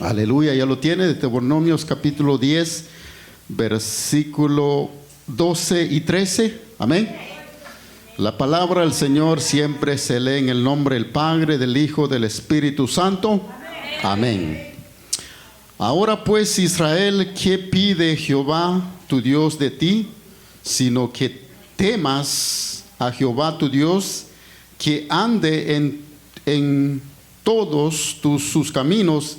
Aleluya, ya lo tiene, de Deuteronomios capítulo 10, versículo 12 y 13. Amén. La palabra del Señor siempre se lee en el nombre del Padre, del Hijo, del Espíritu Santo. Amén. Ahora pues, Israel, ¿qué pide Jehová tu Dios de ti? Sino que temas a Jehová tu Dios, que ande en todos sus caminos,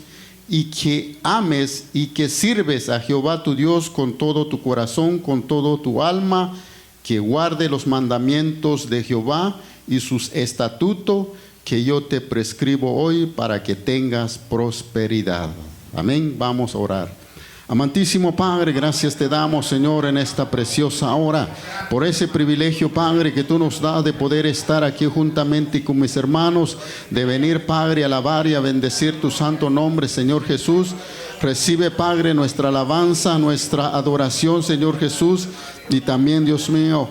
y que ames y que sirves a Jehová tu Dios con todo tu corazón, con todo tu alma, que guarde los mandamientos de Jehová y sus estatutos que yo te prescribo hoy, para que tengas prosperidad. Amén. Vamos a orar. Amantísimo Padre, gracias te damos, Señor, en esta preciosa hora, por ese privilegio, Padre, que tú nos das de poder estar aquí juntamente con mis hermanos, de venir, Padre, a alabar y a bendecir tu santo nombre, Señor Jesús. Recibe, Padre, nuestra alabanza, nuestra adoración, Señor Jesús, y también, Dios mío,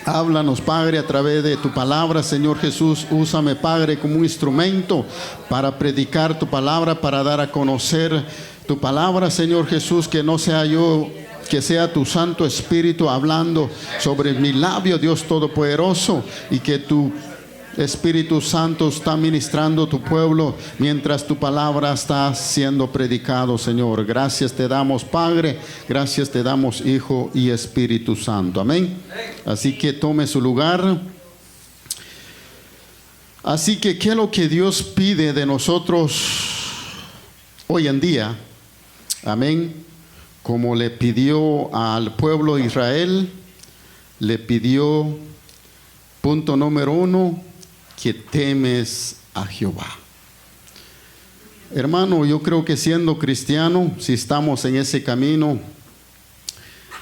háblanos, Padre, a través de tu palabra, Señor Jesús. Úsame, Padre, como un instrumento para predicar tu palabra, para dar a conocer tu palabra, Señor Jesús, que no sea yo, que sea tu Santo Espíritu hablando sobre mi labio, Dios Todopoderoso, y que tu Espíritu Santo está ministrando tu pueblo mientras tu palabra está siendo predicado, Señor. Gracias te damos, Padre, gracias te damos, Hijo y Espíritu Santo. Amén. Así que tome su lugar. Así que, ¿qué es lo que Dios pide de nosotros hoy en día? Amén. Como le pidió al pueblo de Israel, le pidió, punto número 1, que temes a Jehová. Hermano, yo creo que siendo cristiano, si estamos en ese camino,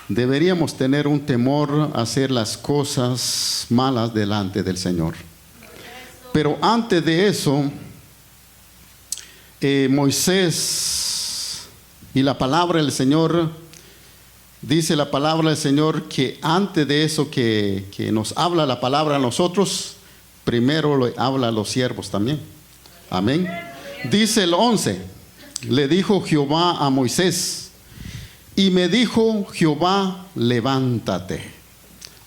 deberíamos tener un temor a hacer las cosas malas delante del Señor. Pero antes de eso, Moisés y la palabra del Señor, dice la palabra del Señor que antes de eso que nos habla la palabra a nosotros, primero lo habla a los siervos también. Amén. Dice el 11, le dijo Jehová a Moisés, y me dijo Jehová, levántate,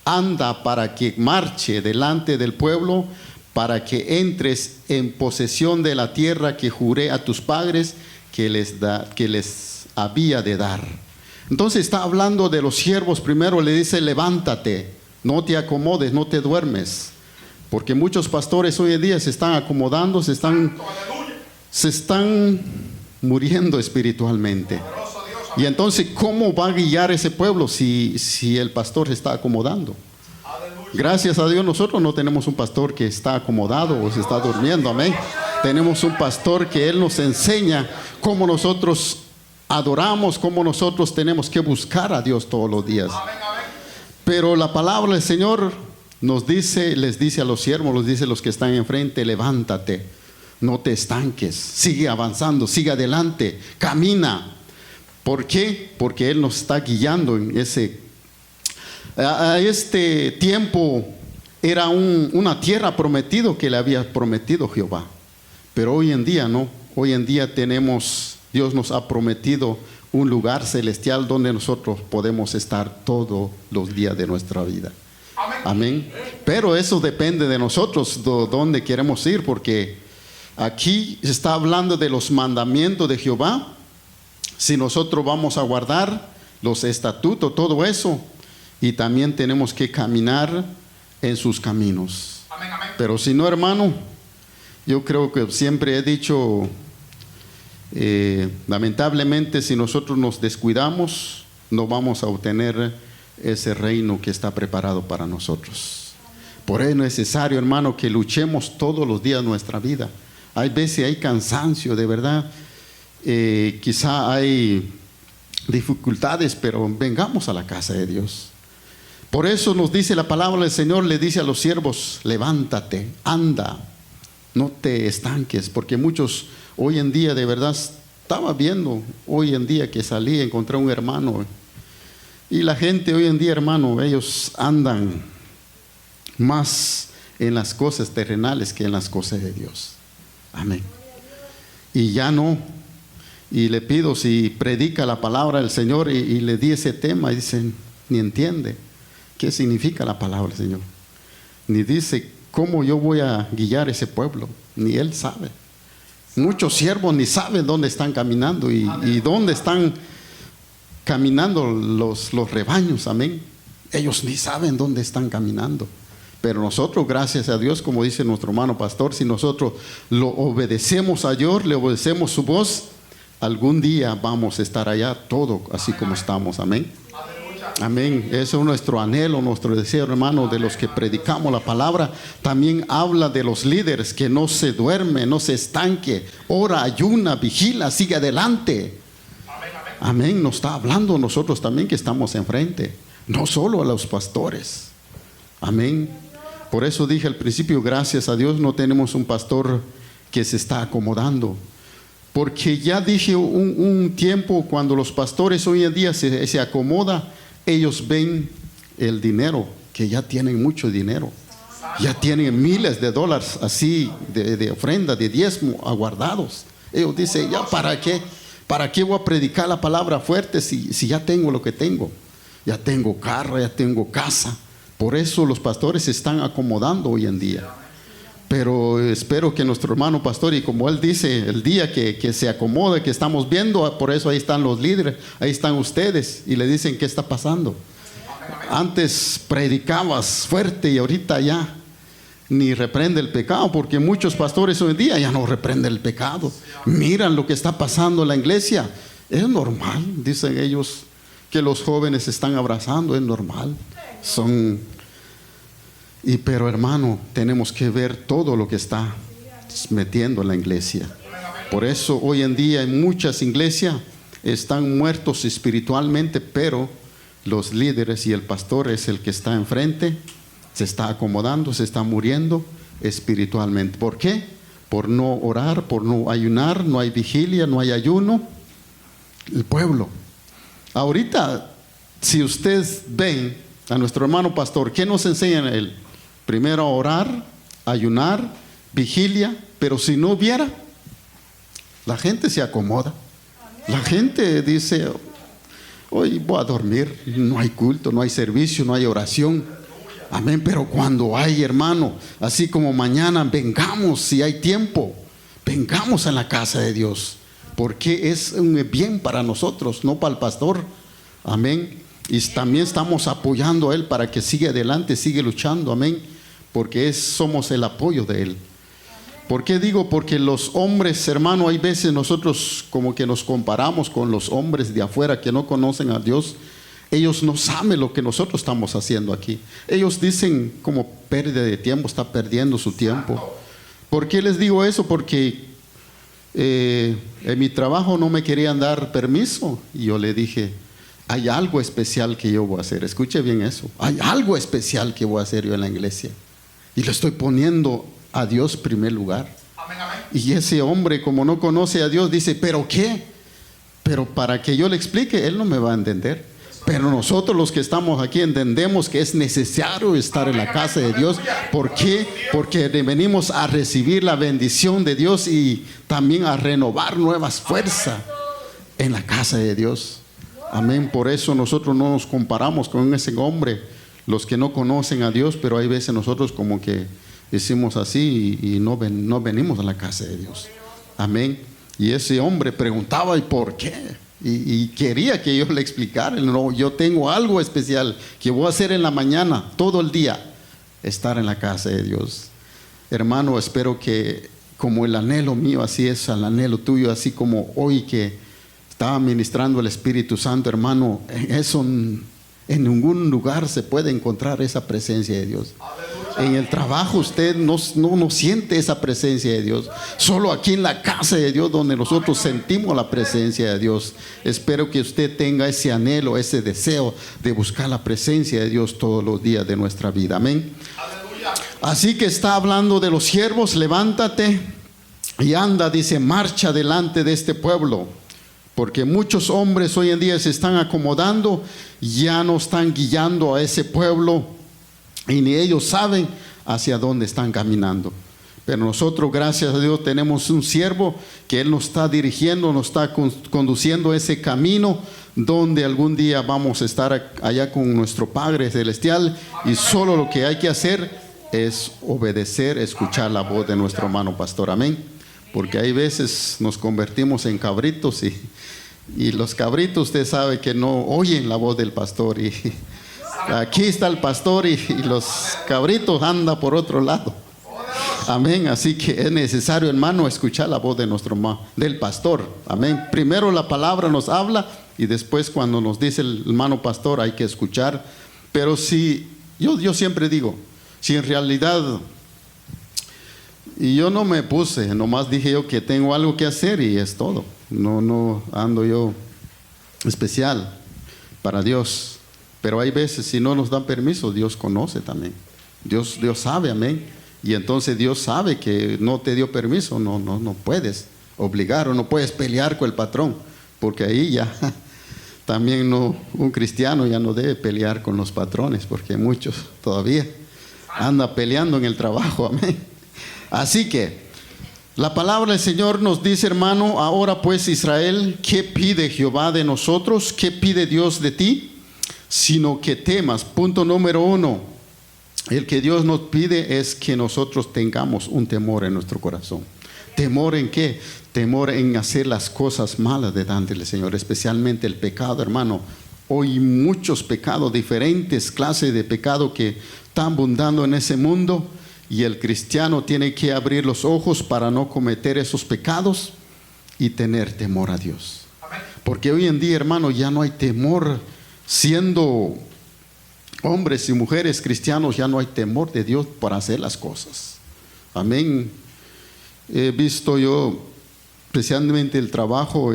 anda para que marche delante del pueblo, para que entres en posesión de la tierra que juré a tus padres que les había de dar. Entonces está hablando de los siervos. Primero le dice, levántate, no te acomodes, no te duermes, porque muchos pastores hoy en día se están acomodando, se están muriendo espiritualmente. Y entonces, ¿cómo va a guiar ese pueblo si el pastor se está acomodando? Gracias a Dios nosotros no tenemos un pastor que está acomodado o se está durmiendo. Amén. Tenemos un pastor que Él nos enseña cómo nosotros adoramos, cómo nosotros tenemos que buscar a Dios todos los días. Pero la palabra del Señor nos dice, les dice a los siervos, les dice a los que están enfrente, levántate, no te estanques, sigue avanzando, sigue adelante, camina. ¿Por qué? Porque Él nos está guiando en a este tiempo. Era una tierra prometida que le había prometido Jehová. Pero hoy en día no. Hoy en día Dios nos ha prometido un lugar celestial donde nosotros podemos estar todos los días de nuestra vida. Amén. Pero eso depende de nosotros, dónde queremos ir, porque aquí está hablando de los mandamientos de Jehová. Si nosotros vamos a guardar los estatutos, todo eso, y también tenemos que caminar en sus caminos. Amén, amén. Pero si no, hermano, yo creo que siempre he dicho, lamentablemente, si nosotros nos descuidamos, no vamos a obtener ese reino que está preparado para nosotros. Por eso es necesario, hermano, que luchemos todos los días de nuestra vida. Hay veces hay cansancio, de verdad. Quizá hay dificultades, pero vengamos a la casa de Dios. Por eso nos dice la palabra del Señor, le dice a los siervos, levántate, anda, no te estanques, porque muchos hoy en día, de verdad, estaba viendo hoy en día que salí, encontré un hermano, y la gente hoy en día, hermano, ellos andan más en las cosas terrenales que en las cosas de Dios. Amén. Y ya no. Y le pido si predica la palabra del Señor y le di ese tema y dicen, ni entiende qué significa la palabra del Señor. Ni dice cómo yo voy a guiar ese pueblo, ni él sabe. Muchos siervos ni saben dónde están caminando y dónde están caminando los rebaños, amén. Ellos ni saben dónde están caminando. Pero nosotros, gracias a Dios, como dice nuestro hermano pastor, si nosotros lo obedecemos a Dios, le obedecemos su voz, algún día vamos a estar allá todo así como estamos, amén. Amén. Eso es nuestro anhelo, nuestro deseo, hermano, de los que predicamos la palabra. También habla de los líderes, que no se duerme, no se estanque, ora, ayuna, vigila, sigue adelante. Amén. Nos está hablando nosotros también que estamos enfrente, no solo a los pastores. Amén. Por eso dije al principio, gracias a Dios no tenemos un pastor que se está acomodando. Porque ya dije un tiempo, cuando los pastores hoy en día se acomodan, ellos ven el dinero, que ya tienen mucho dinero. Ya tienen miles de dólares así de ofrenda, de diezmo aguardados. Ellos dicen, ya para qué voy a predicar la palabra fuerte si ya tengo lo que tengo. Ya tengo carro, ya tengo casa. Por eso los pastores se están acomodando hoy en día. Pero espero que nuestro hermano pastor, y como él dice, el día que se acomode, que estamos viendo, por eso ahí están los líderes, ahí están ustedes, y le dicen qué está pasando. Antes predicabas fuerte y ahorita ya ni reprende el pecado, porque muchos pastores hoy en día ya no reprenden el pecado. Miran lo que está pasando en la iglesia. Es normal, dicen ellos, que los jóvenes se están abrazando, es normal. Pero hermano, tenemos que ver todo lo que está metiendo en la iglesia. Por eso hoy en día en muchas iglesias están muertos espiritualmente, pero los líderes y el pastor es el que está enfrente, se está acomodando, se está muriendo espiritualmente. ¿Por qué? Por no orar, por no ayunar, no hay vigilia, no hay ayuno. El pueblo. Ahorita, si ustedes ven a nuestro hermano pastor, ¿qué nos enseñan a él? Primero a orar, ayunar, vigilia, pero si no hubiera, la gente se acomoda. La gente dice, hoy voy a dormir, no hay culto, no hay servicio, no hay oración. Amén, pero cuando hay, hermano, así como mañana, vengamos si hay tiempo, vengamos a la casa de Dios, porque es un bien para nosotros, no para el pastor. Amén. Y también estamos apoyando a él para que siga adelante, siga luchando, amén, porque somos el apoyo de él. ¿Por qué digo? Porque los hombres, hermano, hay veces nosotros como que nos comparamos con los hombres de afuera que no conocen a Dios. Ellos no saben lo que nosotros estamos haciendo aquí. Ellos dicen como pérdida de tiempo, está perdiendo su tiempo. ¿Por qué les digo eso? Porque en mi trabajo no me querían dar permiso y yo le dije, hay algo especial que yo voy a hacer. Escuche bien eso. Hay algo especial que voy a hacer yo en la iglesia. Y le estoy poniendo a Dios en primer lugar. Amén, amén. Y ese hombre, como no conoce a Dios, dice, ¿pero qué? Pero para que yo le explique, él no me va a entender. Pero nosotros los que estamos aquí entendemos que es necesario estar en la casa de Dios. ¿Por qué? Porque venimos a recibir la bendición de Dios y también a renovar nuevas fuerzas en la casa de Dios. Amén. Por eso nosotros no nos comparamos con ese hombre, los que no conocen a Dios, pero hay veces nosotros como que decimos así y no venimos a la casa de Dios. Amén. Y ese hombre preguntaba, ¿y por qué? Y quería que yo le explicara. No, yo tengo algo especial que voy a hacer en la mañana, todo el día, estar en la casa de Dios. Hermano, espero que como el anhelo mío, así es el anhelo tuyo, así como hoy que estaba ministrando el Espíritu Santo, hermano, eso en ningún lugar se puede encontrar esa presencia de Dios. En el trabajo usted no siente esa presencia de Dios. Solo aquí en la casa de Dios donde nosotros sentimos la presencia de Dios. Espero que usted tenga ese anhelo, ese deseo de buscar la presencia de Dios todos los días de nuestra vida. Amén. Así que está hablando de los siervos. Levántate y anda, dice, marcha delante de este pueblo. Porque muchos hombres hoy en día se están acomodando, ya no están guiando a ese pueblo y ni ellos saben hacia dónde están caminando. Pero nosotros, gracias a Dios, tenemos un siervo que Él nos está dirigiendo, nos está conduciendo ese camino donde algún día vamos a estar allá con nuestro Padre Celestial, y solo lo que hay que hacer es obedecer, escuchar la voz de nuestro hermano pastor. Amén. Porque hay veces nos convertimos en cabritos y los cabritos, usted sabe que no oyen la voz del pastor, y aquí está el pastor y los cabritos andan por otro lado. Amén. Así que es necesario, hermano, escuchar la voz de del pastor. Amén. Primero la palabra nos habla y después cuando nos dice el hermano pastor hay que escuchar. Pero si yo siempre digo, si en realidad, y yo no me puse, nomás dije yo que tengo algo que hacer y es todo. No ando yo especial para Dios. Pero hay veces, si no nos dan permiso, Dios conoce también. Dios sabe, amén. Y entonces Dios sabe que no te dio permiso, no puedes obligar o no puedes pelear con el patrón, porque ahí ya también un cristiano ya no debe pelear con los patrones, porque muchos todavía andan peleando en el trabajo, amén. Así que la palabra del Señor nos dice, hermano, ahora pues Israel, ¿qué pide Jehová de nosotros? ¿Qué pide Dios de ti? Sino que temas. Punto número 1. El que Dios nos pide es que nosotros tengamos un temor en nuestro corazón. ¿Temor en qué? Temor en hacer las cosas malas delante del Señor, especialmente el pecado, hermano. Hoy muchos pecados, diferentes clases de pecado que están abundando en ese mundo, y el cristiano tiene que abrir los ojos para no cometer esos pecados y tener temor a Dios. Porque hoy en día, hermano, ya no hay temor. Siendo hombres y mujeres cristianos, ya no hay temor de Dios para hacer las cosas. Amén. He visto yo, especialmente el trabajo,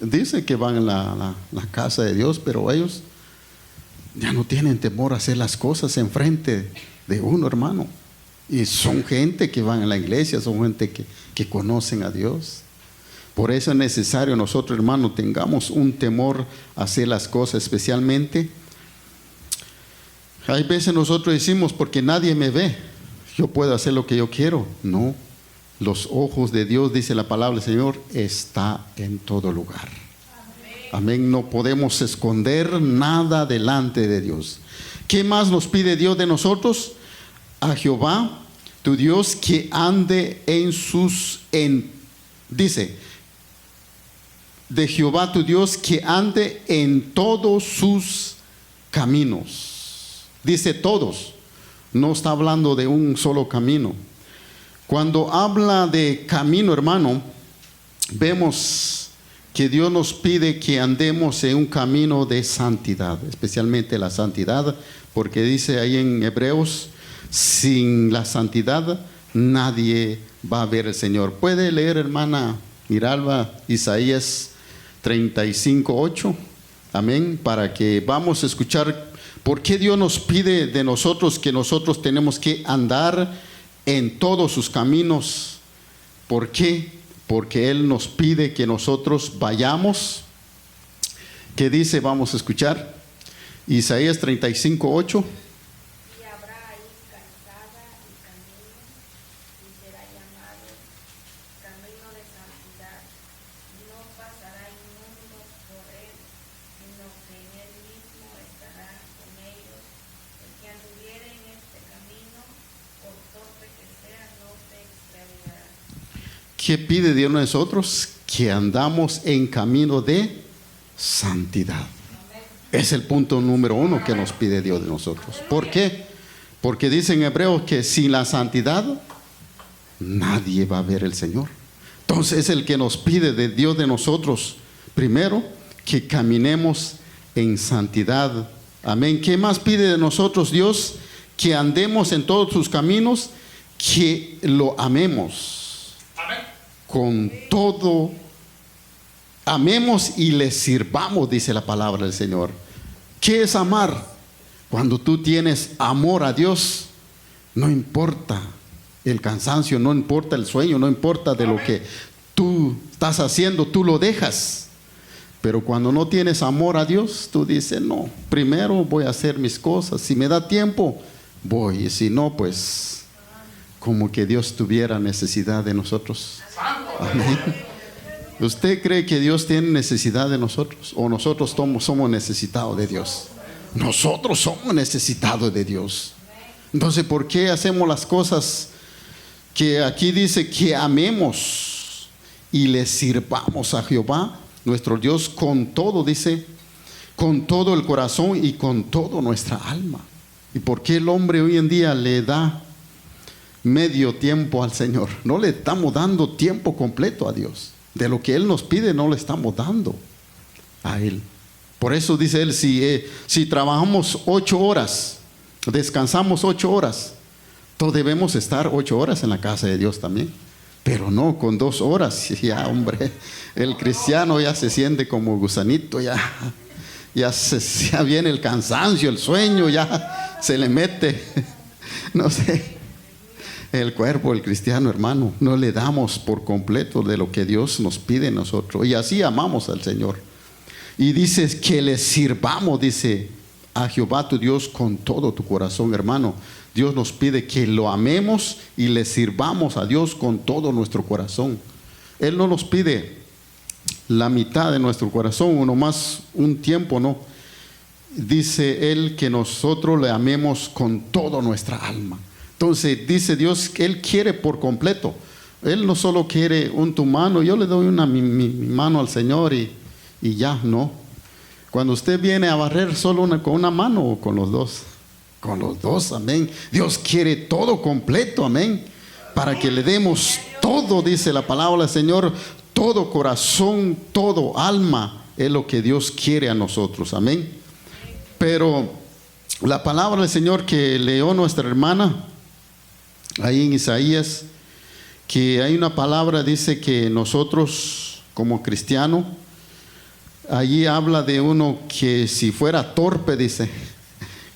dicen que van a la casa de Dios, pero ellos ya no tienen temor a hacer las cosas enfrente de uno, hermano. Y son gente que van a la iglesia, son gente que conocen a Dios. Por eso es necesario nosotros, hermano, tengamos un temor a hacer las cosas, especialmente. Hay veces nosotros decimos, porque nadie me ve, yo puedo hacer lo que yo quiero. No, los ojos de Dios, dice la palabra del Señor, está en todo lugar. Amén. No podemos esconder nada delante de Dios. ¿Qué más nos pide Dios de nosotros? A Jehová, tu Dios, que ande dice, de Jehová tu Dios, que ande en todos sus caminos. Dice todos, no está hablando de un solo camino. Cuando habla de camino, hermano, vemos que Dios nos pide que andemos en un camino de santidad, especialmente la santidad, porque dice ahí en Hebreos, sin la santidad nadie va a ver al Señor. ¿Puede leer, hermana Miralba, Isaías 35:8? Amén. Para que vamos a escuchar por qué Dios nos pide de nosotros que nosotros tenemos que andar en todos sus caminos. ¿Por qué? Porque Él nos pide que nosotros vayamos. ¿Qué dice? Vamos a escuchar Isaías 35:8. ¿Qué pide Dios de nosotros? Que andamos en camino de santidad. Es el punto número 1 que nos pide Dios de nosotros. ¿Por qué? Porque dice en Hebreos que sin la santidad nadie va a ver al Señor. Entonces es el que nos pide de Dios de nosotros, primero, que caminemos en santidad. Amén. ¿Qué más pide de nosotros Dios? Que andemos en todos sus caminos, que lo amemos. Con todo, amemos y le sirvamos, dice la palabra del Señor. ¿Qué es amar? Cuando tú tienes amor a Dios, no importa el cansancio, no importa el sueño, no importa de lo que tú estás haciendo, tú lo dejas. Pero cuando no tienes amor a Dios, tú dices, no, primero voy a hacer mis cosas, si me da tiempo, voy, y si no, pues como que Dios tuviera necesidad de nosotros. Amén. ¿Usted cree que Dios tiene necesidad de nosotros? ¿O nosotros somos necesitados de Dios? Nosotros somos necesitados de Dios. Entonces, ¿por qué hacemos las cosas que aquí dice que amemos y le sirvamos a Jehová, nuestro Dios, con todo, dice, con todo el corazón y con toda nuestra alma? ¿Y por qué el hombre hoy en día le da medio tiempo al Señor? No le estamos dando tiempo completo a Dios. De lo que Él nos pide no le estamos dando a Él. Por eso dice Él, si trabajamos 8 horas, descansamos 8 horas, todos debemos estar 8 horas en la casa de Dios también. Pero no, con 2 horas, ya hombre, el cristiano ya se siente como gusanito, ya viene el cansancio, el sueño, ya se le mete, no sé, el cuerpo, el cristiano, hermano. No le damos por completo de lo que Dios nos pide a nosotros, y así amamos al Señor. Y dice que le sirvamos, dice, a Jehová tu Dios con todo tu corazón, hermano. Dios nos pide que lo amemos y le sirvamos a Dios con todo nuestro corazón. Él no nos pide la mitad de nuestro corazón, o nomás un tiempo, no. Dice Él que nosotros le amemos con toda nuestra alma. Entonces dice Dios que Él quiere por completo. Él no solo quiere tu mano, yo le doy mi mano al Señor y ya, no. Cuando usted viene a barrer solo con una mano o con los dos. Con los dos, amén. Dios quiere todo completo, amén. Para que le demos todo, dice la palabra del Señor, todo corazón, todo alma, es lo que Dios quiere a nosotros, amén. Pero la palabra del Señor que leyó nuestra hermana, ahí en Isaías, que hay una palabra, dice que nosotros como cristianos, allí habla de uno que si fuera torpe, dice.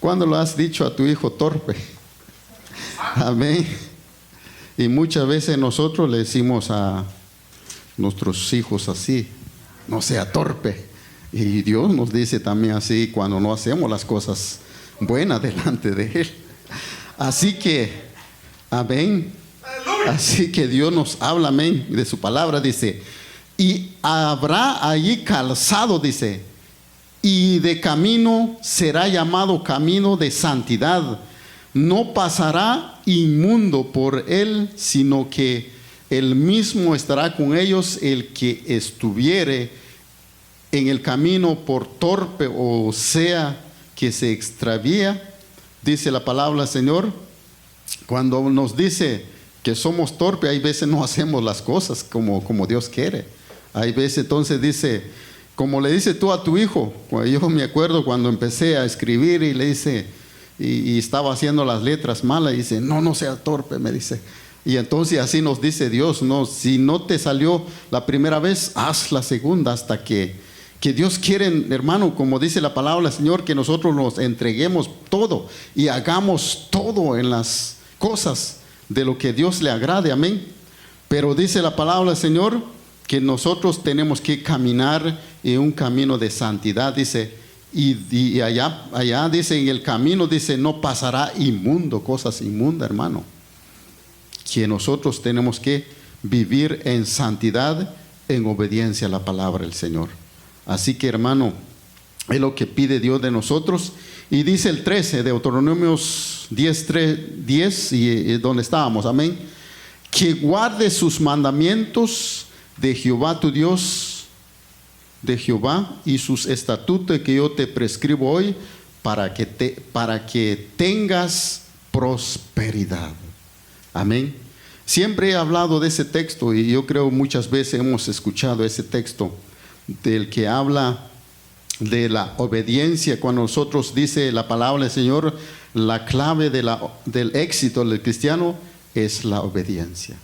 ¿Cuándo lo has dicho a tu hijo torpe? Amén. Y muchas veces nosotros le decimos a nuestros hijos así, no sea torpe. Y Dios nos dice también así cuando no hacemos las cosas buenas delante de Él. Así que, amén. Así que Dios nos habla, amén, de su palabra, dice, y habrá allí calzado, dice, y de camino será llamado camino de santidad. No pasará inmundo por él, sino que él mismo estará con ellos. El que estuviere en el camino por torpe, o sea, que se extravía, dice la palabra del Señor, cuando nos dice que somos torpes, hay veces no hacemos las cosas como Dios quiere. Hay veces, entonces dice, como le dice tú a tu hijo, yo me acuerdo cuando empecé a escribir y le dice, y estaba haciendo las letras malas, y dice, no seas torpe, me dice. Y entonces así nos dice Dios, no, si no te salió la primera vez, haz la segunda, hasta que Dios quiere, hermano, como dice la palabra del Señor, que nosotros nos entreguemos todo y hagamos todo en las cosas de lo que Dios le agrade, amén. Pero dice la palabra del Señor que nosotros tenemos que caminar en un camino de santidad, dice, y allá dice, en el camino, dice, no pasará inmundo, cosas inmundas, hermano. Que nosotros tenemos que vivir en santidad, en obediencia a la palabra del Señor. Así que, hermano, es lo que pide Dios de nosotros. Y dice el 13, Deuteronomios 10, y donde estábamos, amén, que guarde sus mandamientos de Jehová tu Dios, de Jehová, y sus estatutos que yo te prescribo hoy, para que tengas prosperidad. Amén. Siempre he hablado de ese texto, y yo creo muchas veces hemos escuchado ese texto del que habla de la obediencia. Cuando nosotros, dice la palabra del Señor, la clave del éxito del cristiano es la obediencia.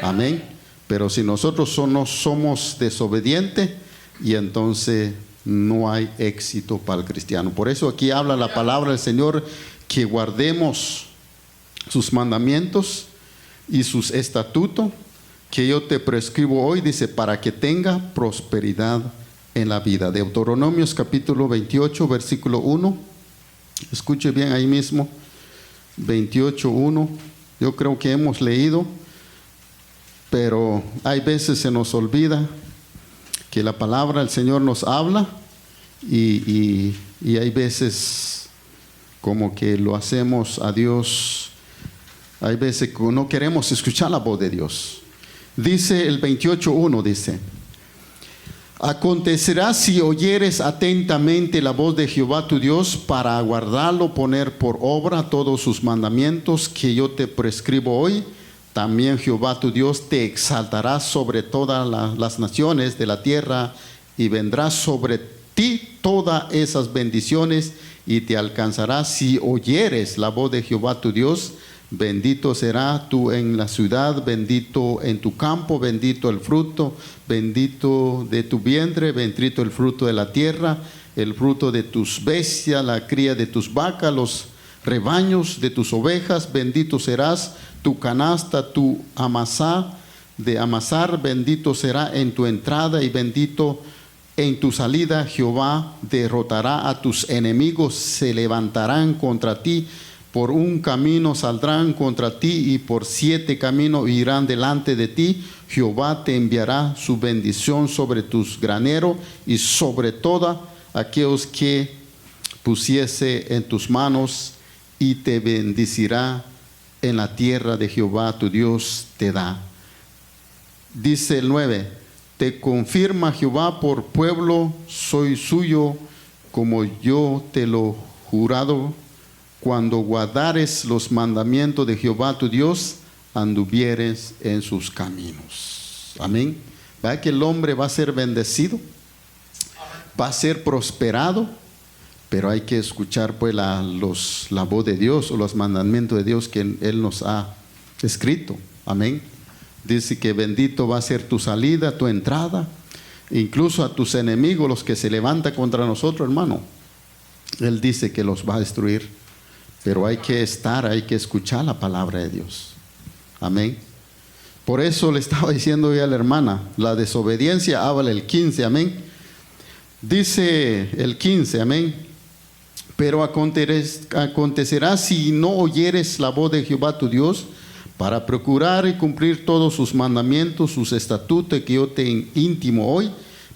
Amén. Pero si nosotros no somos desobedientes, y entonces no hay éxito para el cristiano. Por eso aquí habla la palabra del Señor, que guardemos sus mandamientos y sus estatutos que yo te prescribo hoy, dice, para que tenga prosperidad en la vida. Deuteronomios capítulo 28, versículo 1. Escuche bien ahí mismo, 28:1. Yo creo que hemos leído, pero hay veces se nos olvida que la palabra del Señor nos habla y hay veces como que lo hacemos a Dios. Hay veces que no queremos escuchar la voz de Dios. Dice el 28:1, dice: acontecerá si oyeres atentamente la voz de Jehová tu Dios para aguardarlo, poner por obra todos sus mandamientos que yo te prescribo hoy, también Jehová tu Dios te exaltará sobre todas las naciones de la tierra, y vendrá sobre ti todas esas bendiciones, y te alcanzará si oyeres la voz de Jehová tu Dios. Bendito será tú en la ciudad, bendito en tu campo, bendito el fruto, bendito de tu vientre, bendito el fruto de la tierra, el fruto de tus bestias, la cría de tus vacas, los rebaños de tus ovejas. Bendito serás tu canasta, tu amasar, bendito será en tu entrada y bendito en tu salida. Jehová derrotará a tus enemigos, se levantarán contra ti. Por un camino saldrán contra ti y por 7 caminos irán delante de ti. Jehová te enviará su bendición sobre tus graneros y sobre todos aquellos que pusiese en tus manos, y te bendecirá en la tierra de Jehová tu Dios te da. Dice el 9: te confirma Jehová por pueblo, soy suyo, como yo te lo jurado, cuando guardares los mandamientos de Jehová tu Dios, anduvieres en sus caminos. Amén. ¿Va que el hombre va a ser bendecido? Va a ser prosperado, pero hay que escuchar pues la voz de Dios o los mandamientos de Dios que Él nos ha escrito. Amén. Dice que bendito va a ser tu salida, tu entrada, incluso a tus enemigos, los que se levantan contra nosotros, hermano. Él dice que los va a destruir. Pero hay que escuchar la palabra de Dios. Amén. Por eso le estaba diciendo yo a la hermana, la desobediencia, habla el 15, amén. Dice el 15, amén. Pero acontecerá si no oyeres la voz de Jehová tu Dios, para procurar y cumplir todos sus mandamientos, sus estatutos que yo te intimo hoy,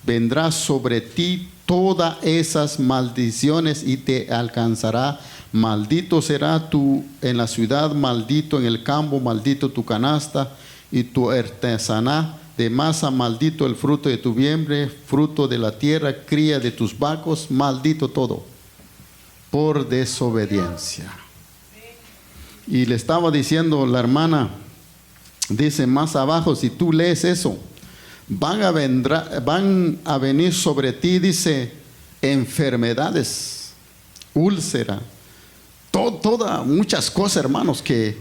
vendrá sobre ti todas esas maldiciones y te alcanzará. Maldito será tú en la ciudad, maldito en el campo, maldito tu canasta y tu artesana de masa, maldito el fruto de tu vientre, fruto de la tierra, cría de tus vacos, maldito todo, por desobediencia. Y le estaba diciendo la hermana, dice más abajo, si tú lees eso, van a venir sobre ti, dice, enfermedades, úlcera, muchas cosas, hermanos, que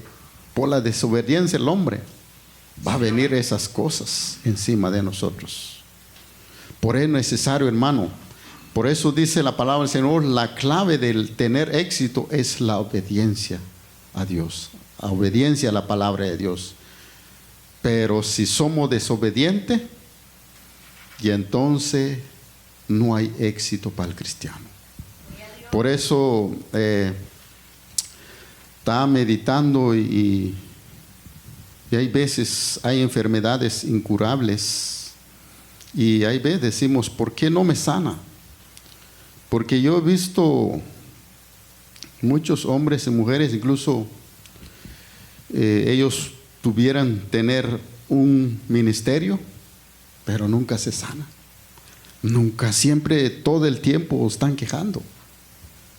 por la desobediencia del hombre va a venir esas cosas encima de nosotros. Por eso es necesario, hermano. Por eso dice la palabra del Señor, la clave del tener éxito es la obediencia a Dios, la obediencia a la palabra de Dios. Pero si somos desobedientes, y entonces no hay éxito para el cristiano. Por eso está meditando y hay veces hay enfermedades incurables y hay veces decimos, ¿por qué no me sana? Porque yo he visto muchos hombres y mujeres, incluso ellos tuvieran tener un ministerio, pero nunca se sana. Nunca, siempre, todo el tiempo están quejando.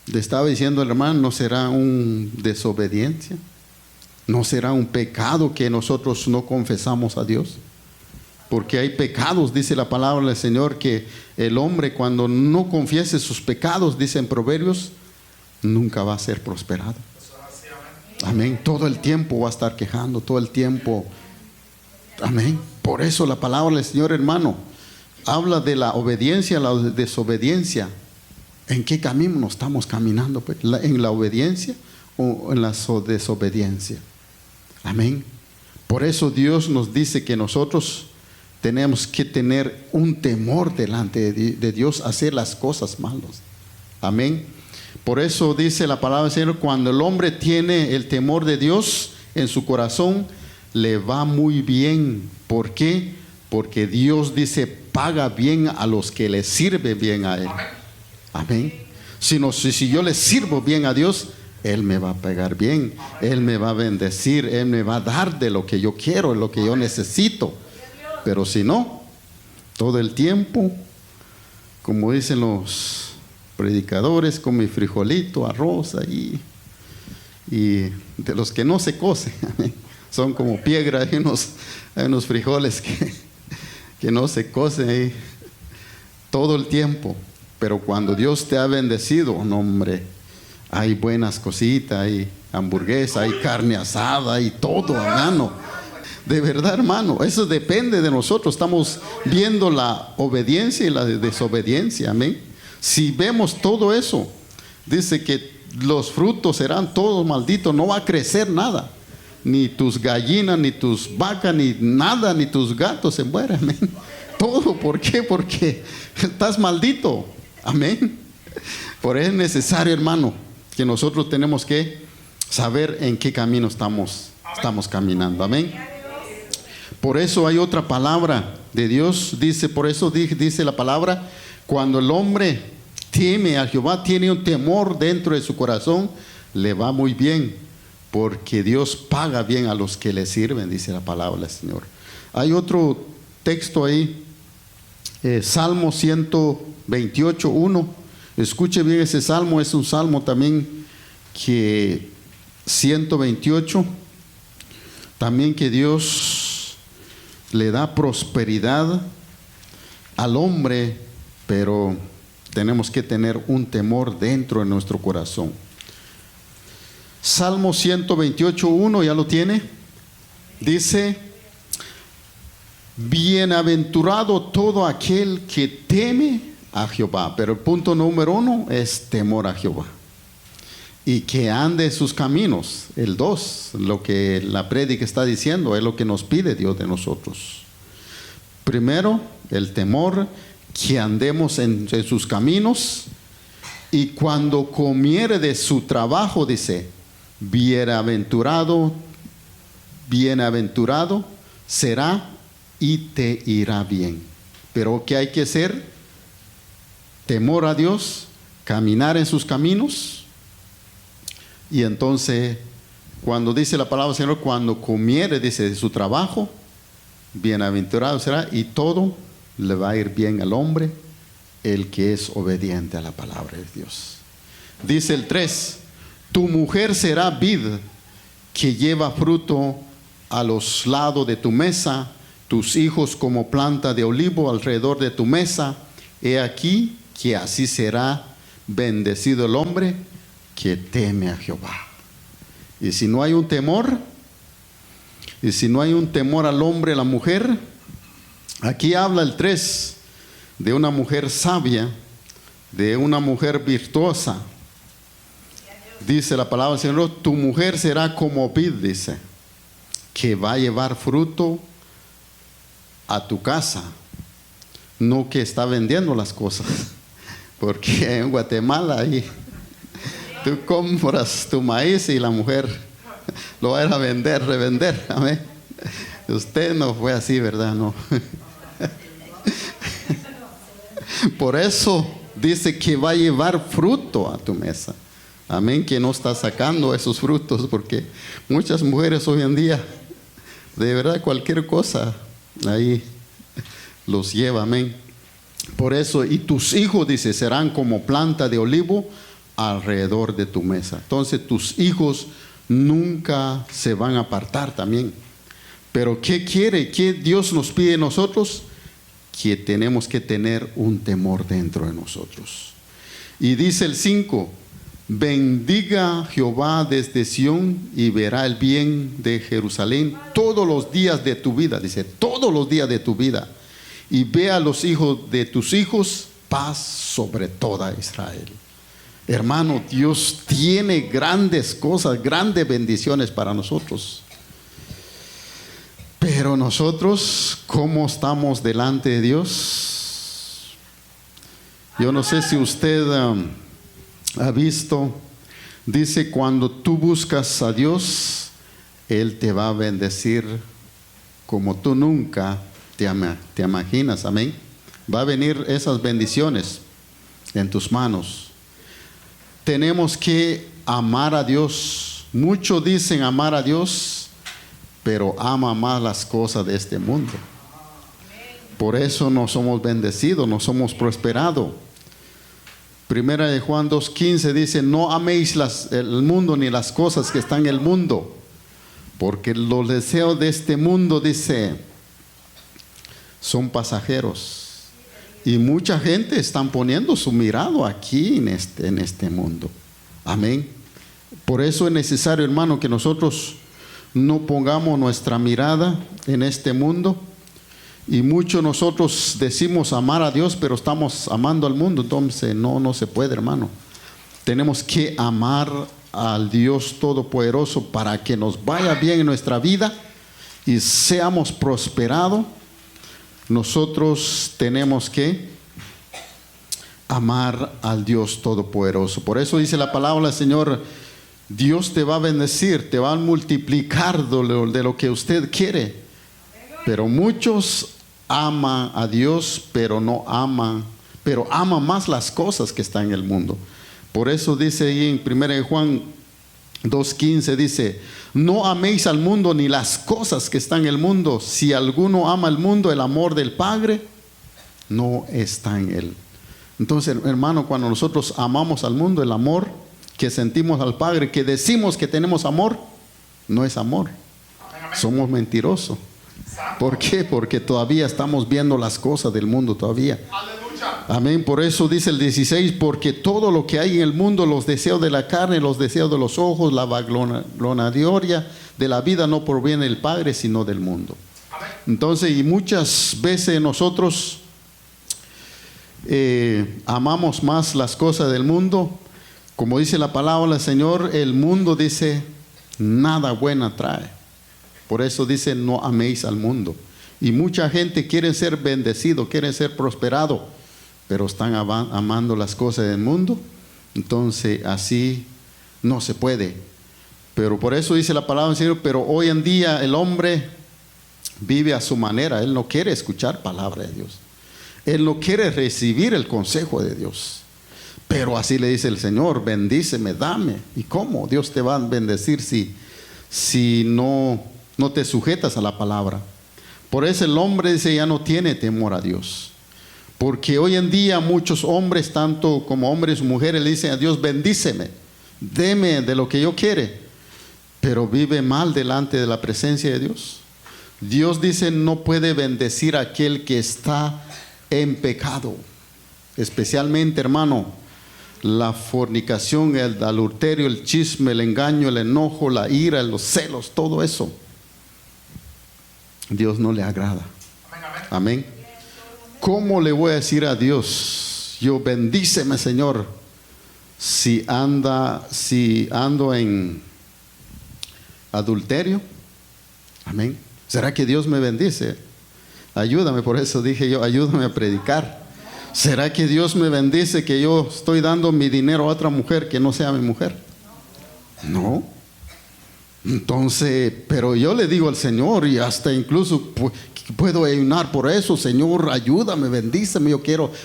Le estaba diciendo el hermano, ¿no será una desobediencia? ¿No será un pecado que nosotros no confesamos a Dios? Porque hay pecados, dice la palabra del Señor, que el hombre cuando no confiese sus pecados, dice en Proverbios, nunca va a ser prosperado. Amén. Todo el tiempo va a estar quejando, todo el tiempo. Amén. Por eso la palabra del Señor, hermano, habla de la obediencia, la desobediencia. ¿En qué camino nos estamos caminando? Pues? ¿En la obediencia o en la desobediencia? Amén. Por eso Dios nos dice que nosotros tenemos que tener un temor delante de Dios, hacer las cosas malas. Amén. Por eso dice la palabra del Señor, cuando el hombre tiene el temor de Dios, en su corazón, le va muy bien. ¿Por qué? Porque Dios dice, paga bien a los que le sirven bien a Él. Amén. Si yo le sirvo bien a Dios, Él me va a pagar bien, Él me va a bendecir, Él me va a dar de lo que yo quiero, de lo que yo necesito. Pero si no, todo el tiempo, como dicen los predicadores, con mi frijolito, arroz ahí, y de los que no se cocen, son como piedra, hay unos frijoles que no se cocen ahí todo el tiempo. Pero cuando Dios te ha bendecido, no, hombre, hay buenas cositas, hay hamburguesa, hay carne asada, y todo, hermano. De verdad, hermano, eso depende de nosotros. Estamos viendo la obediencia y la desobediencia, amén. Si vemos todo eso, dice que los frutos serán todos malditos, no va a crecer nada. Ni tus gallinas, ni tus vacas, ni nada, ni tus gatos se mueren, amén. Todo, ¿por qué? Porque estás maldito, amén. Por eso es necesario, hermano, que nosotros tenemos que saber en qué camino estamos caminando, amén. Por eso hay otra palabra de Dios, dice, por eso dice la palabra, cuando el hombre teme a Jehová, tiene un temor dentro de su corazón, le va muy bien, porque Dios paga bien a los que le sirven, dice la palabra del Señor. Hay otro texto ahí, Salmo 128, 1. Escuche bien ese salmo, es un salmo también que 128, también que Dios le da prosperidad al hombre, pero tenemos que tener un temor dentro de nuestro corazón. Salmo 128, 1, ¿ya lo tiene? Dice, bienaventurado todo aquel que teme a Jehová. Pero el punto número 1 es temor a Jehová. Y que ande en sus caminos. El 2, lo que la prédica está diciendo, es lo que nos pide Dios de nosotros. Primero, el temor, que andemos en sus caminos. Y cuando comiere de su trabajo, dice, bienaventurado será y te irá bien. Pero ¿qué hay que hacer? Temor a Dios, caminar en sus caminos. Y entonces, cuando dice la palabra del Señor, cuando comiere, dice, de su trabajo, bienaventurado será, y todo le va a ir bien al hombre, el que es obediente a la palabra de Dios. Dice el 3, tu mujer será vid que lleva fruto a los lados de tu mesa, tus hijos como planta de olivo alrededor de tu mesa. He aquí que así será bendecido el hombre que teme a Jehová. Y si no hay un temor, al hombre, a la mujer, aquí habla el 3 de una mujer sabia, de una mujer virtuosa. Dice la palabra del Señor, tu mujer será como vid, dice, que va a llevar fruto a tu casa, no que está vendiendo las cosas, porque en Guatemala ahí tú compras tu maíz y la mujer lo va a ir a vender, revender, amén. Usted no fue así, ¿verdad? No. Por eso dice que va a llevar fruto a tu mesa, amén, que no está sacando esos frutos, porque muchas mujeres hoy en día, de verdad, cualquier cosa ahí los lleva, amén. Por eso, y tus hijos, dice, serán como planta de olivo alrededor de tu mesa. Entonces tus hijos nunca se van a apartar también. Pero ¿qué quiere? ¿Qué Dios nos pide de nosotros? Que tenemos que tener un temor dentro de nosotros. Y dice el 5, bendiga Jehová desde Sión y verá el bien de Jerusalén todos los días de tu vida, dice, todos los días de tu vida. Y ve a los hijos de tus hijos paz sobre toda Israel. Hermano, Dios tiene grandes cosas, grandes bendiciones para nosotros. Pero nosotros, ¿cómo estamos delante de Dios? Yo no sé si usted ha visto, dice, cuando tú buscas a Dios, Él te va a bendecir como tú nunca te imaginas, amén. Va a venir esas bendiciones en tus manos. Tenemos que amar a Dios. Muchos dicen amar a Dios, pero ama más las cosas de este mundo. Por eso no somos bendecidos, no somos prosperados. Primera de Juan 2:15 dice: no améis el mundo ni las cosas que están en el mundo, porque los deseos de este mundo, dice, son pasajeros. Y mucha gente están poniendo su mirada aquí en este mundo. Amén. Por eso es necesario, hermano, que nosotros no pongamos nuestra mirada en este mundo. Y muchos nosotros decimos amar a Dios, pero estamos amando al mundo. Entonces no se puede, hermano. Tenemos que amar al Dios Todopoderoso para que nos vaya bien en nuestra vida y seamos prosperados. Nosotros tenemos que amar al Dios Todopoderoso. Por eso dice la palabra del Señor: Dios te va a bendecir, te va a multiplicar de lo que usted quiere. Pero muchos aman a Dios, pero aman más las cosas que están en el mundo. Por eso dice ahí en 1 Juan 2:15, dice: no améis al mundo ni las cosas que están en el mundo. Si alguno ama al mundo, el amor del Padre no está en él. Entonces, hermano, cuando nosotros amamos al mundo, el amor que sentimos al Padre, que decimos que tenemos amor, no es amor. Somos mentirosos. ¿Por qué? Porque todavía estamos viendo las cosas del mundo todavía. Amén. Por eso dice el 16: porque todo lo que hay en el mundo, los deseos de la carne, los deseos de los ojos, la vanagloria de la vida, no proviene del Padre, sino del mundo. Entonces, y muchas veces nosotros amamos más las cosas del mundo. Como dice la palabra del Señor, el mundo, dice, nada bueno trae. Por eso dice: no améis al mundo. Y mucha gente quiere ser bendecido, quiere ser prosperado, pero están amando las cosas del mundo. Entonces así no se puede. Pero por eso dice la palabra del Señor: pero hoy en día el hombre vive a su manera. Él no quiere escuchar palabra de Dios. Él no quiere recibir el consejo de Dios. Pero así le dice el Señor: bendíceme, dame. ¿Y cómo Dios te va a bendecir si no te sujetas a la palabra? Por eso el hombre, dice, ya no tiene temor a Dios. Porque hoy en día muchos hombres, tanto como hombres y mujeres, le dicen a Dios: bendíceme, deme de lo que yo quiere. Pero vive mal delante de la presencia de Dios. Dios, dice, no puede bendecir a aquel que está en pecado. Especialmente, hermano, la fornicación, el adulterio, el chisme, el engaño, el enojo, la ira, los celos, todo eso, Dios no le agrada. Amén. ¿Cómo le voy a decir a Dios: yo bendíceme, Señor, si ando en adulterio? Amén. ¿Será que Dios me bendice? Ayúdame, por eso dije yo, ayúdame a predicar. ¿Será que Dios me bendice que yo estoy dando mi dinero a otra mujer que no sea mi mujer? No. Entonces, pero yo le digo al Señor, y hasta incluso puedo ayunar por eso: Señor, ayúdame, bendíceme,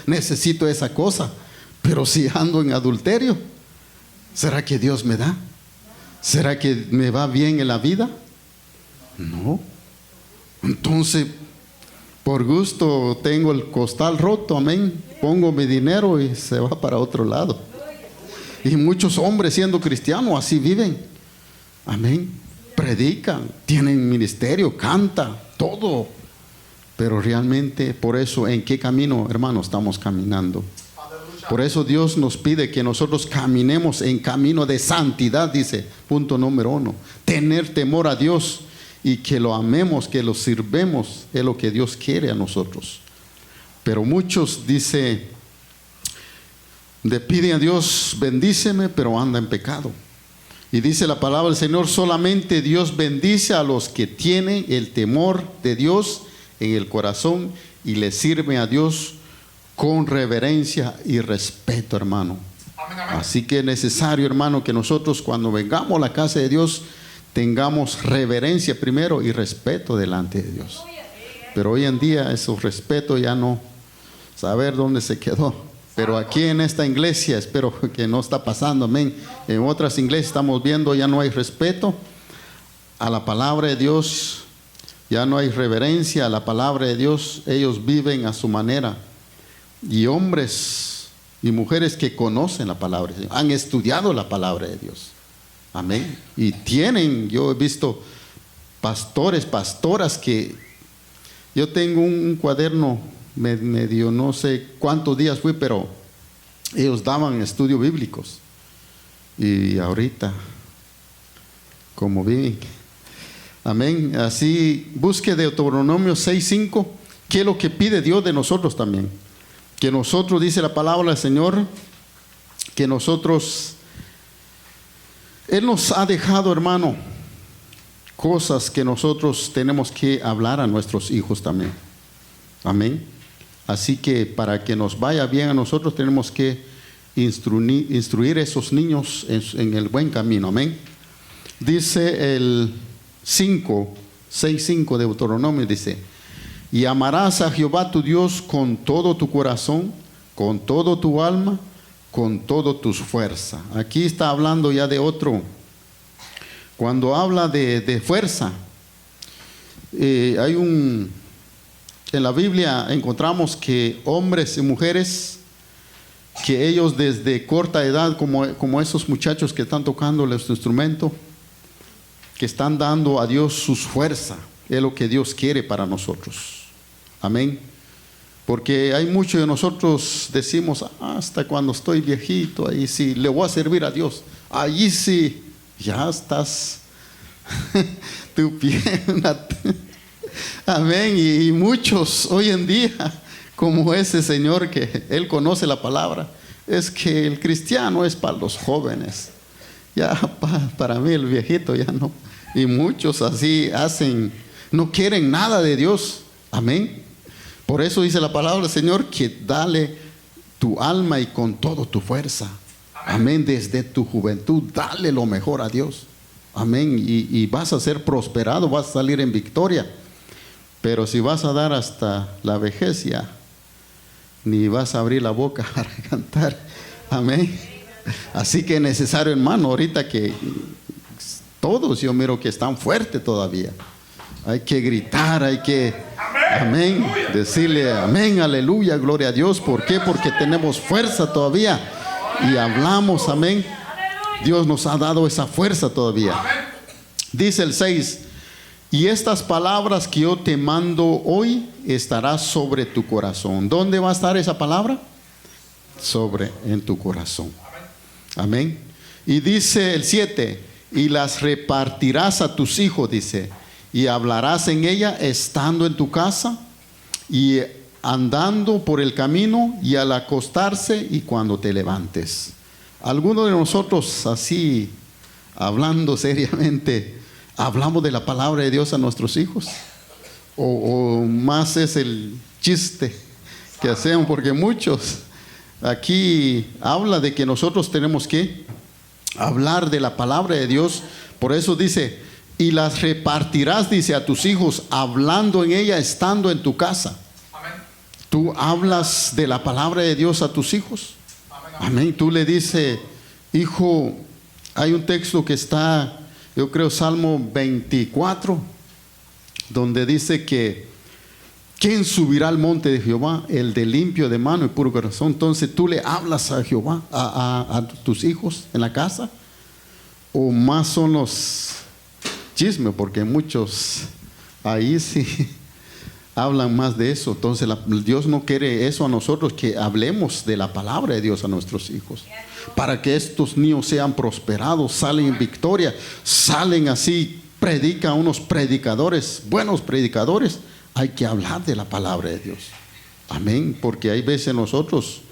necesito esa cosa. Pero si ando en adulterio, ¿será que Dios me da? ¿Será que me va bien en la vida? No. Entonces, por gusto tengo el costal roto, amén, pongo mi dinero y se va para otro lado. Y muchos hombres, siendo cristianos, así viven. Amén. Predican, tienen ministerio, cantan, todo. Pero realmente, por eso, ¿en qué camino, hermano, estamos caminando? Por eso Dios nos pide que nosotros caminemos en camino de santidad, dice, punto número 1. Tener temor a Dios y que lo amemos, que lo sirvemos, es lo que Dios quiere a nosotros. Pero muchos, dice, le piden a Dios: bendíceme, pero anda en pecado. Y dice la palabra del Señor: solamente Dios bendice a los que tienen el temor de Dios en el corazón y le sirven a Dios con reverencia y respeto, hermano. Amén, amén. Así que es necesario, hermano, que nosotros, cuando vengamos a la casa de Dios, tengamos reverencia primero y respeto delante de Dios. Pero hoy en día ese respeto ya no, saber dónde se quedó. Pero aquí en esta iglesia espero que no está pasando, amén. En otras iglesias estamos viendo ya no hay respeto a la palabra de Dios, ya no hay reverencia a la palabra de Dios. Ellos viven a su manera. Y hombres y mujeres que conocen la palabra de Dios, han estudiado la palabra de Dios, amén. Y yo he visto pastores, pastoras que, yo tengo un cuaderno medio, no sé cuántos días fui, pero ellos daban estudios bíblicos. Y ahorita, como viven, amén. Así, busque Deuteronomio 6:5, ¿qué es lo que pide Dios de nosotros también? Que nosotros, dice la palabra del Señor, que nosotros, Él nos ha dejado, hermano, cosas que nosotros tenemos que hablar a nuestros hijos también. Amén. Así que para que nos vaya bien a nosotros tenemos que instruir a esos niños en el buen camino. Amén. Dice el 6:5 de Deuteronomio, dice: y amarás a Jehová tu Dios con todo tu corazón, con todo tu alma, con todo tus fuerzas. Aquí está hablando ya de otro. Cuando habla de fuerza, en la Biblia encontramos que hombres y mujeres, que ellos desde corta edad, como esos muchachos que están tocando este instrumento, que están dando a Dios sus fuerzas, es lo que Dios quiere para nosotros. Amén. Porque hay muchos de nosotros decimos, hasta cuando estoy viejito, ahí sí, le voy a servir a Dios. Allí sí, ya estás tu pierna. Amén. Y muchos hoy en día, como ese señor que él conoce la palabra, es que el cristiano es para los jóvenes. Ya para mí el viejito ya no. Y muchos así hacen, no quieren nada de Dios. Amén. Por eso dice la palabra del Señor que dale tu alma y con todo tu fuerza. Amén. Desde tu juventud dale lo mejor a Dios. Amén. Y vas a ser prosperado, vas a salir en victoria. Pero si vas a dar hasta la vejez, ya ni vas a abrir la boca para cantar. Amén. Así que es necesario, hermano, ahorita que todos yo miro que están fuertes todavía. Hay que gritar, hay que, amén, decirle amén, aleluya, gloria a Dios. ¿Por qué? Porque tenemos fuerza todavía y hablamos, amén. Dios nos ha dado esa fuerza todavía. Dice el 6: y estas palabras que yo te mando hoy estará sobre tu corazón. ¿Dónde va a estar esa palabra? En tu corazón. Amén. Y dice el 7: y las repartirás a tus hijos, dice, y hablarás en ella estando en tu casa y andando por el camino y al acostarse y cuando te levantes. Algunos de nosotros así, hablando seriamente, hablamos de la palabra de Dios a nuestros hijos, o más es el chiste que hacemos, porque muchos aquí habla de que nosotros tenemos que hablar de la palabra de Dios. Por eso dice, y las repartirás, dice, a tus hijos, hablando en ella, estando en tu casa. Amén. Tú hablas de la palabra de Dios a tus hijos. Amén. Amén. Tú le dices, hijo, hay un texto que está, yo creo, Salmo 24, donde dice que ¿quién subirá al monte de Jehová? El de limpio de mano y puro corazón. Entonces tú le hablas a Jehová, a tus hijos en la casa. O más son los chismes, porque muchos ahí sí hablan más de eso. Entonces Dios no quiere eso a nosotros, que hablemos de la palabra de Dios a nuestros hijos, para que estos niños sean prosperados, salen en victoria, salen así, predican unos predicadores, buenos predicadores. Hay que hablar de la palabra de Dios. Amén. Porque hay veces nosotros,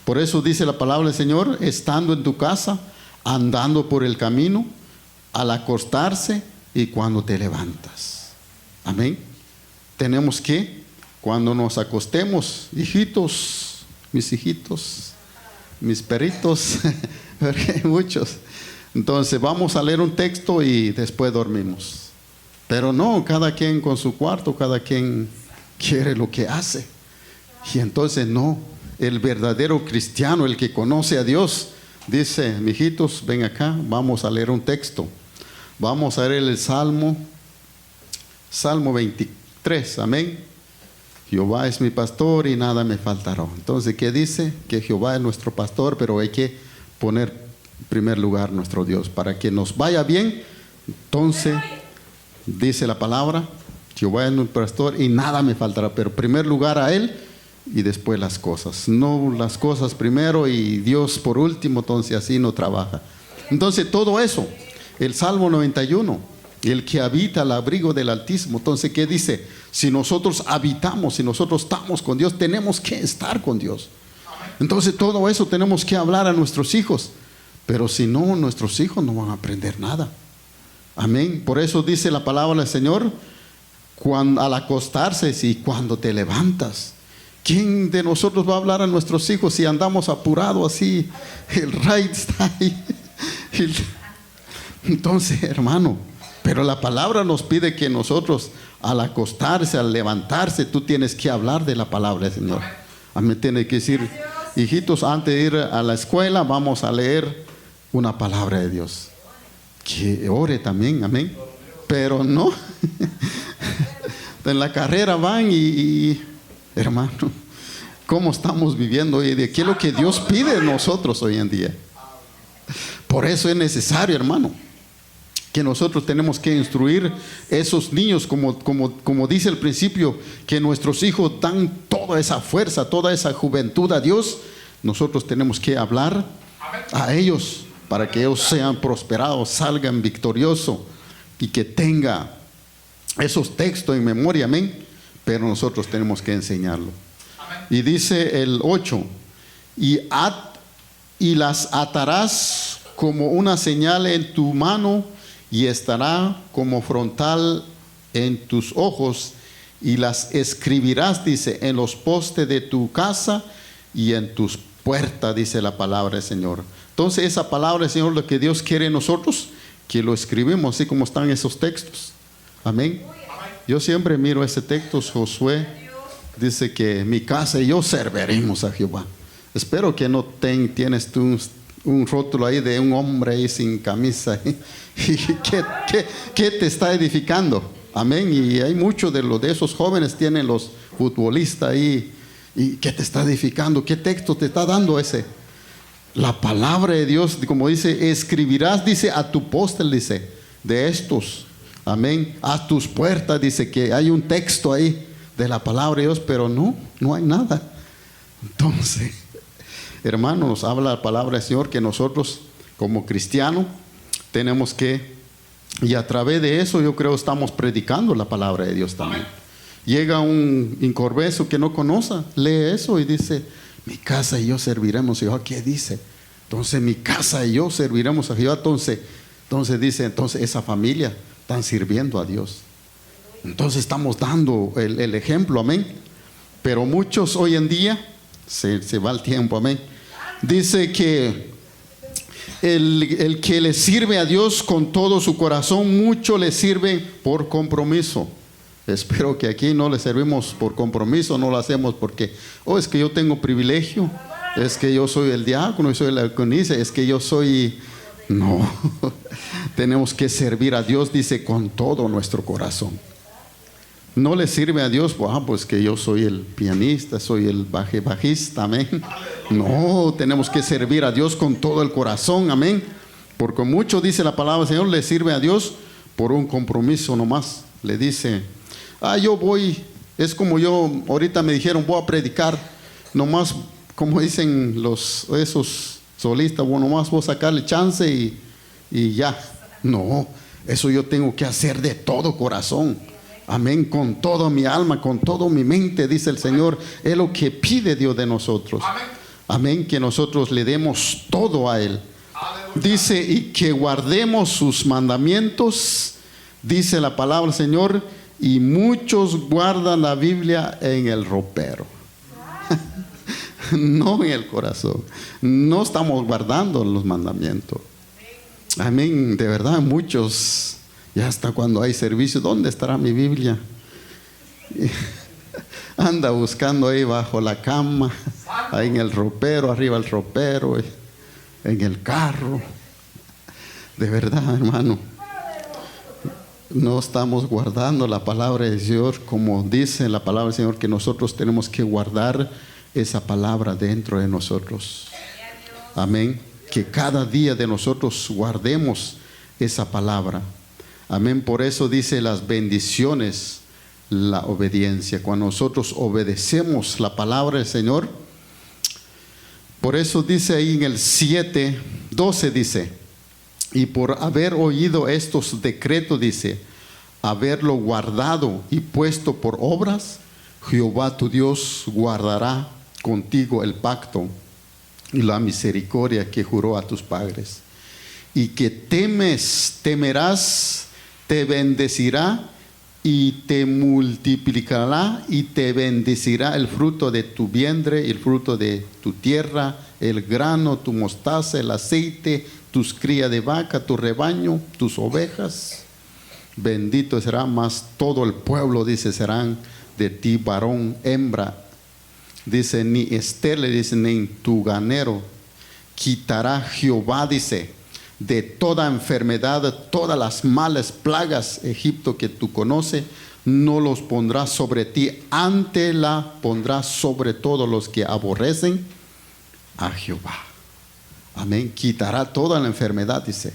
por eso dice la palabra del Señor, estando en tu casa, andando por el camino, al acostarse y cuando te levantas. Amén. Tenemos que, cuando nos acostemos, hijitos, mis perritos, porque hay muchos, Entonces vamos a leer un texto y después dormimos. Pero no, cada quien con su cuarto, cada quien quiere lo que hace. Y entonces no, el verdadero cristiano, el que conoce a Dios, dice: mijitos, ven acá, vamos a leer un texto. Vamos a leer el Salmo 23, amén. Jehová es mi pastor y nada me faltará. Entonces, ¿qué dice? Que Jehová es nuestro pastor, pero hay que poner en primer lugar nuestro Dios para que nos vaya bien. Entonces, dice la palabra: Jehová es nuestro pastor y nada me faltará, pero en primer lugar a Él y después las cosas. No las cosas primero y Dios por último, entonces así no trabaja. Entonces, todo eso, el Salmo 91. El que habita al abrigo del Altísimo. Entonces, ¿qué dice? Si nosotros habitamos, si nosotros estamos con Dios, tenemos que estar con Dios. Entonces, todo eso tenemos que hablar a nuestros hijos. Pero si no, nuestros hijos no van a aprender nada. Amén. Por eso dice la palabra del Señor: al acostarse y cuando te levantas. ¿Quién de nosotros va a hablar a nuestros hijos si andamos apurados así? El raid está ahí. Entonces, hermano, pero la palabra nos pide que nosotros, al acostarse, al levantarse, tú tienes que hablar de la palabra del Señor. Amén. Tiene que decir: hijitos, antes de ir a la escuela, vamos a leer una palabra de Dios. Que ore también, amén. Pero no, en la carrera van y hermano, ¿cómo estamos viviendo hoy en día? ¿Qué es lo que Dios pide de nosotros hoy en día? Por eso es necesario, hermano, que nosotros tenemos que instruir esos niños, como dice el principio, que nuestros hijos dan toda esa fuerza, toda esa juventud a Dios. Nosotros tenemos que hablar a ellos para que ellos sean prosperados, salgan victoriosos y que tenga esos textos en memoria, amén. Pero nosotros tenemos que enseñarlo. Y dice el 8: y las atarás como una señal en tu mano, y estará como frontal en tus ojos, y las escribirás, dice, en los postes de tu casa y en tus puertas, dice la palabra del Señor. Entonces, esa palabra del Señor, lo que Dios quiere en nosotros, que lo escribimos así como están esos textos. Amén. Yo siempre miro ese texto. Josué dice que mi casa y yo serviremos a Jehová. Espero que no tienes tú un rótulo ahí de un hombre ahí sin camisa. ¿Qué te está edificando? Amén. Y hay muchos de esos jóvenes tienen los futbolistas ahí. ¿Y qué te está edificando? ¿Qué texto te está dando ese? La palabra de Dios, como dice, escribirás, dice, a tu postel, dice, de estos. Amén. A tus puertas, dice que hay un texto ahí de la palabra de Dios, pero no hay nada. Entonces, hermanos, nos habla la palabra del Señor que nosotros como cristianos tenemos que, y a través de eso yo creo estamos predicando la palabra de Dios también. Llega un inconverso que no conoce, lee eso y dice: mi casa y yo serviremos a Jehová. ¿Qué dice? Entonces mi casa y yo serviremos a Jehová. Entonces dice, entonces esa familia están sirviendo a Dios. Entonces estamos dando el ejemplo, amén. Pero muchos hoy en día, se va el tiempo, amén. Dice que el que le sirve a Dios con todo su corazón, mucho le sirve por compromiso. Espero que aquí no le servimos por compromiso, no lo hacemos porque, es que yo tengo privilegio, es que yo soy el diácono, yo soy el diaconisa, es que yo soy... No, tenemos que servir a Dios, dice, con todo nuestro corazón. No le sirve a Dios, pues que yo soy el pianista, soy el bajista, amén. No, tenemos que servir a Dios con todo el corazón, amén. Porque mucho, dice la palabra del Señor, le sirve a Dios por un compromiso nomás. Le dice: yo voy, es como yo, ahorita me dijeron, voy a predicar, nomás, como dicen esos solistas, nomás voy a sacarle chance y ya. No, eso yo tengo que hacer de todo corazón. Amén, con toda mi alma, con toda mi mente, dice el Señor. Es lo que pide Dios de nosotros. Amén, que nosotros le demos todo a Él. Dice, y que guardemos sus mandamientos, dice la palabra del Señor, y muchos guardan la Biblia en el ropero. No en el corazón. No estamos guardando los mandamientos. Amén, de verdad, muchos, ya hasta cuando hay servicio, ¿dónde estará mi Biblia? Anda buscando ahí bajo la cama, ahí en el ropero, arriba del ropero, en el carro. De verdad, hermano, no estamos guardando la palabra del Señor, como dice la palabra del Señor, que nosotros tenemos que guardar esa palabra dentro de nosotros. Amén. Que cada día de nosotros guardemos esa palabra. Amén. Por eso dice las bendiciones, la obediencia. Cuando nosotros obedecemos la palabra del Señor, por eso dice ahí en el 7:12 dice: y por haber oído estos decretos, dice, haberlo guardado y puesto por obras, Jehová tu Dios guardará contigo el pacto y la misericordia que juró a tus padres. Y que temerás, te bendecirá y te multiplicará y te bendecirá el fruto de tu vientre, el fruto de tu tierra, el grano, tu mostaza, el aceite, tus crías de vaca, tu rebaño, tus ovejas. Bendito será más todo el pueblo, dice, serán de ti varón, hembra. Dice, ni estéril, dice, ni tu ganero. Quitará Jehová, dice, de toda enfermedad, todas las malas plagas, Egipto, que tú conoces, no los pondrá sobre ti, antes la pondrá sobre todos los que aborrecen a Jehová. Amén. Quitará toda la enfermedad, dice.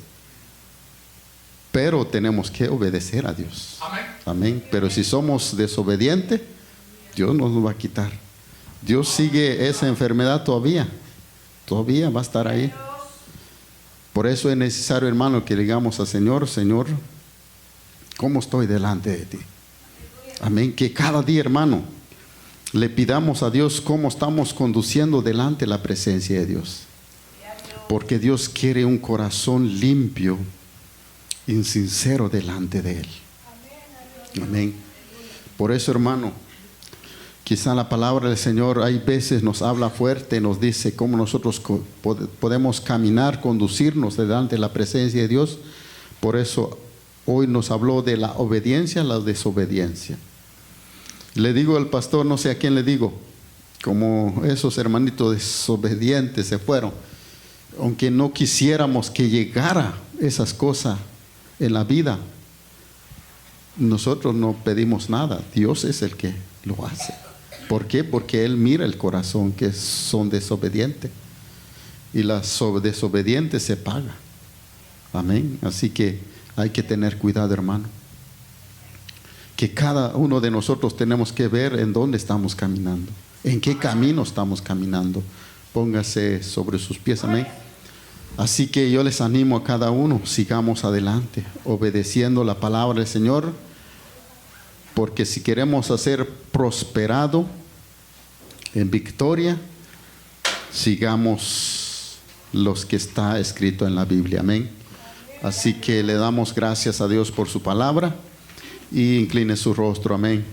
Pero tenemos que obedecer a Dios. Amén. Amén. Pero si somos desobedientes, Dios no nos va a quitar. Dios sigue esa enfermedad todavía va a estar ahí. Por eso es necesario, hermano, que digamos al Señor: Señor, ¿cómo estoy delante de ti? Amén. Que cada día, hermano, le pidamos a Dios cómo estamos conduciendo delante de la presencia de Dios. Porque Dios quiere un corazón limpio y sincero delante de Él. Amén. Por eso, hermano, quizá la palabra del Señor hay veces nos habla fuerte, nos dice cómo nosotros podemos caminar, conducirnos delante de la presencia de Dios. Por eso hoy nos habló de la obediencia, la desobediencia. Le digo al pastor, no sé a quién le digo, como esos hermanitos desobedientes se fueron. Aunque no quisiéramos que llegara esas cosas en la vida, nosotros no pedimos nada. Dios es el que lo hace. ¿Por qué? Porque Él mira el corazón, que son desobedientes. Y la desobediente se paga. Amén. Así que hay que tener cuidado, hermano. Que cada uno de nosotros tenemos que ver en dónde estamos caminando, en qué camino estamos caminando. Póngase sobre sus pies, amén. Así que yo les animo a cada uno, sigamos adelante, obedeciendo la palabra del Señor, porque si queremos hacer prosperado en victoria, sigamos los que está escrito en la Biblia, amén. Así que le damos gracias a Dios por su palabra y incline su rostro, amén.